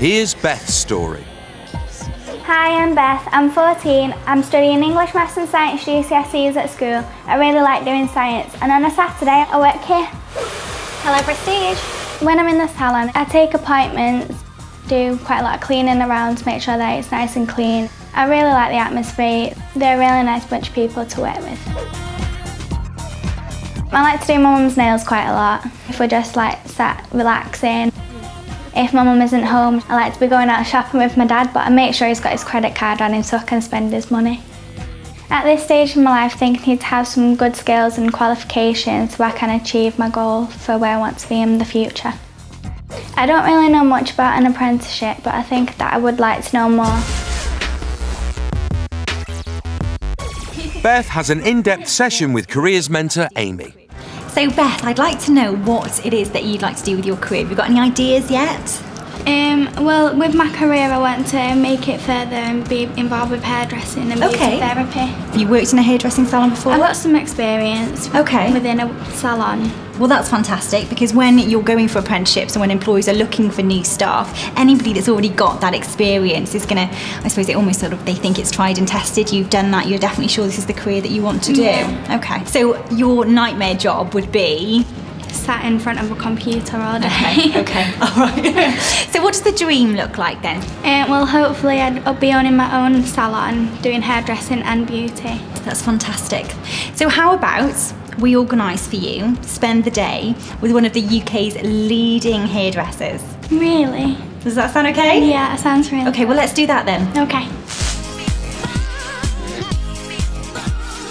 Here's Beth's story. Hi, I'm Beth. I'm 14. I'm studying English, Maths and Science GCSEs at school. I really like doing science, and on a Saturday I work here. Hello, Prestige. When I'm in the salon, I take appointments, do quite a lot of cleaning around to make sure that it's nice and clean. I really like the atmosphere. They're a really nice bunch of people to work with. I like to do my mum's nails quite a lot. If we're just like sat relaxing. If my mum isn't home, I like to be going out shopping with my dad, but I make sure he's got his credit card on him so I can spend his money. At this stage in my life, I think I need to have some good skills and qualifications so I can achieve my goal for where I want to be in the future. I don't really know much about an apprenticeship, but I think that I would like to know more. Beth has an in-depth session with careers mentor Amy. So Beth, I'd like to know what it is that you'd like to do with your career. Have you got any ideas yet? Well, with my career I want to make it further and be involved with hairdressing and beauty therapy. Have you worked in a hairdressing salon before? I've got some experience within a salon. Well, that's fantastic, because when you're going for apprenticeships and when employers are looking for new staff, anybody that's already got that experience is going to, I suppose, it almost sort of, they think it's tried and tested. You've done that, you're definitely sure this is the career that you want to do. Yeah. Okay, so your nightmare job would be? Sat in front of a computer all day. Okay, all right. So what does the dream look like then? Well, hopefully I'll be owning my own salon, doing hairdressing and beauty. That's fantastic. So how about we organise for you to spend the day with one of the UK's leading hairdressers? Really? Does that sound okay? Yeah, it sounds really Okay, well let's do that then. Okay.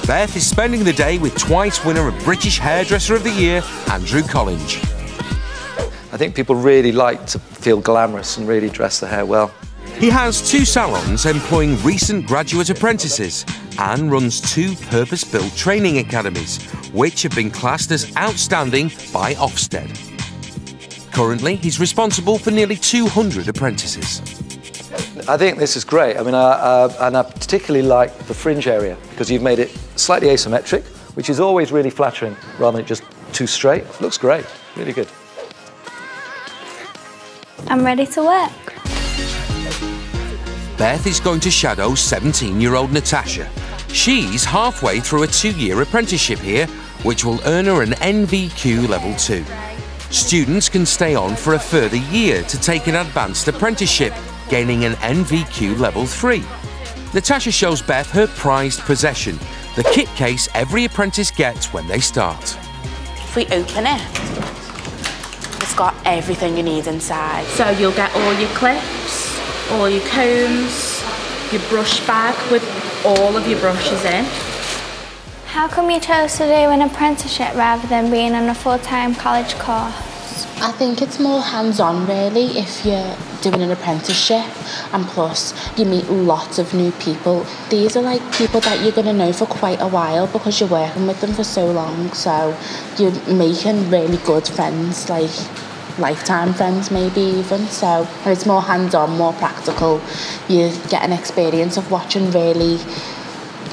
Beth is spending the day with twice winner of British Hairdresser of the Year, Andrew Collinge. I think people really like to feel glamorous and really dress their hair well. He has 2 salons employing recent graduate apprentices and runs 2 purpose-built training academies, which have been classed as outstanding by Ofsted. Currently, he's responsible for nearly 200 apprentices. I think this is great. I mean, and I particularly like the fringe area because you've made it slightly asymmetric, which is always really flattering rather than just too straight. Looks great, really good. I'm ready to work. Beth is going to shadow 17-year-old Natasha. She's halfway through a 2-year apprenticeship here, which will earn her an NVQ Level 2. Students can stay on for a further year to take an advanced apprenticeship, gaining an NVQ Level 3. Natasha shows Beth her prized possession, the kit case every apprentice gets when they start. If we open it, it's got everything you need inside. So you'll get all your clips, all your combs, your brush bag with all of your brushes in. How come you chose to do an apprenticeship rather than being on a full-time college course? I think it's more hands-on really if you're doing an apprenticeship, and plus you meet lots of new people. These are like people that you're going to know for quite a while because you're working with them for so long, so you're making really good friends, like lifetime friends maybe even. So it's more hands-on, more practical. You get an experience of watching really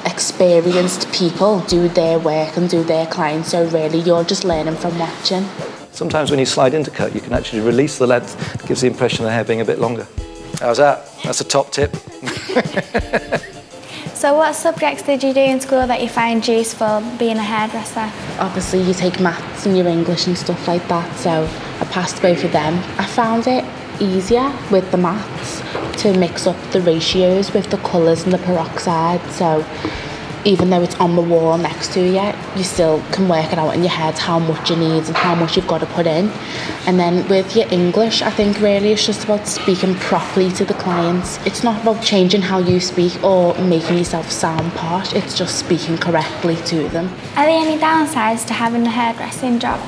experienced people do their work and do their clients, so really you're just learning from watching. Sometimes when you slide into cut, you can actually release the length. It gives the impression of the hair being a bit longer. How's that? That's a top tip. So what subjects did you do in school that you find useful being a hairdresser? Obviously you take maths and your English and stuff like that, so I passed both of them. I found it easier with the maths to mix up the ratios with the colours and the peroxide, so even though it's on the wall next to you, you still can work it out in your head how much you need and how much you've got to put in. And then with your English, I think really it's just about speaking properly to the clients. It's not about changing how you speak or making yourself sound posh, it's just speaking correctly to them. Are there any downsides to having a hairdressing job?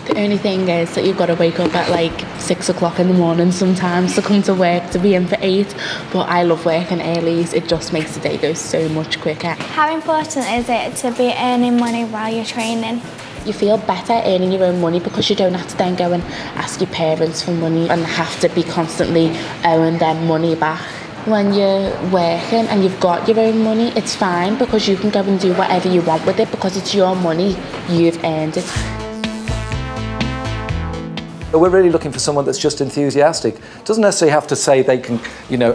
The only thing is that you've got to wake up at like 6 o'clock in the morning sometimes to come to work to be in for 8, but I love working early, it just makes the day go so much quicker. How important is it to be earning money while you're training? You feel better earning your own money because you don't have to then go and ask your parents for money and have to be constantly owing them money back. When you're working and you've got your own money, it's fine because you can go and do whatever you want with it because it's your money, you've earned it. But we're really looking for someone that's just enthusiastic. Doesn't necessarily have to say they can,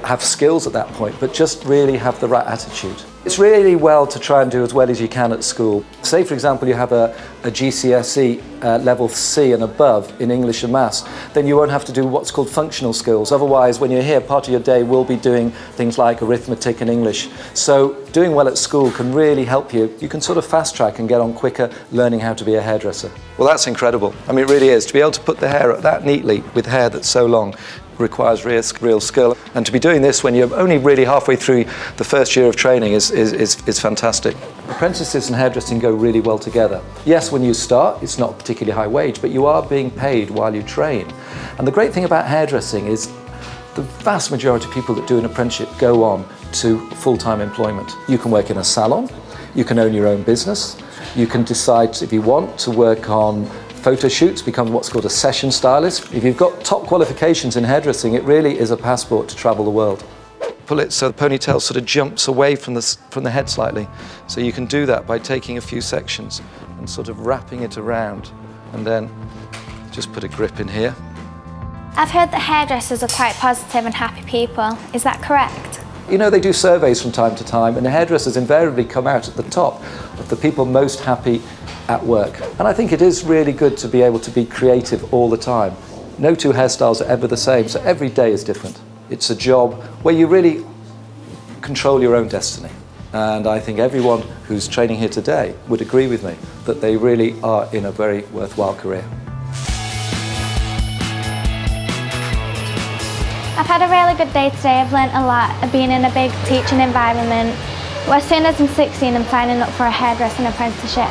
have skills at that point, but just really have the right attitude. It's really well to try and do as well as you can at school. Say, for example, you have a GCSE level C and above in English and Maths, then you won't have to do what's called functional skills. Otherwise, when you're here, part of your day will be doing things like arithmetic and English. So doing well at school can really help you. You can sort of fast track and get on quicker learning how to be a hairdresser. Well, that's incredible. I mean, it really is. To be able to put the hair up that neatly with hair that's so long requires real skill. And to be doing this when you're only really halfway through the first year of training is fantastic. Apprentices and hairdressing go really well together. Yes, when you start, it's not particularly high wage, but you are being paid while you train. And the great thing about hairdressing is the vast majority of people that do an apprenticeship go on to full-time employment. You can work in a salon, you can own your own business, you can decide if you want to work on photo shoots, become what's called a session stylist. If you've got top qualifications in hairdressing, it really is a passport to travel the world. Pull it so the ponytail sort of jumps away from the head slightly. So you can do that by taking a few sections and sort of wrapping it around, and then just put a grip in here. I've heard that hairdressers are quite positive and happy people. Is that correct? They do surveys from time to time, and the hairdressers invariably come out at the top of the people most happy at work. And I think it is really good to be able to be creative all the time. No two hairstyles are ever the same, so every day is different. It's a job where you really control your own destiny. And I think everyone who's training here today would agree with me that they really are in a very worthwhile career. I've had a really good day today. I've learnt a lot. I've been in a big teaching environment. As soon as I'm 16, I'm signing up for a hairdressing apprenticeship.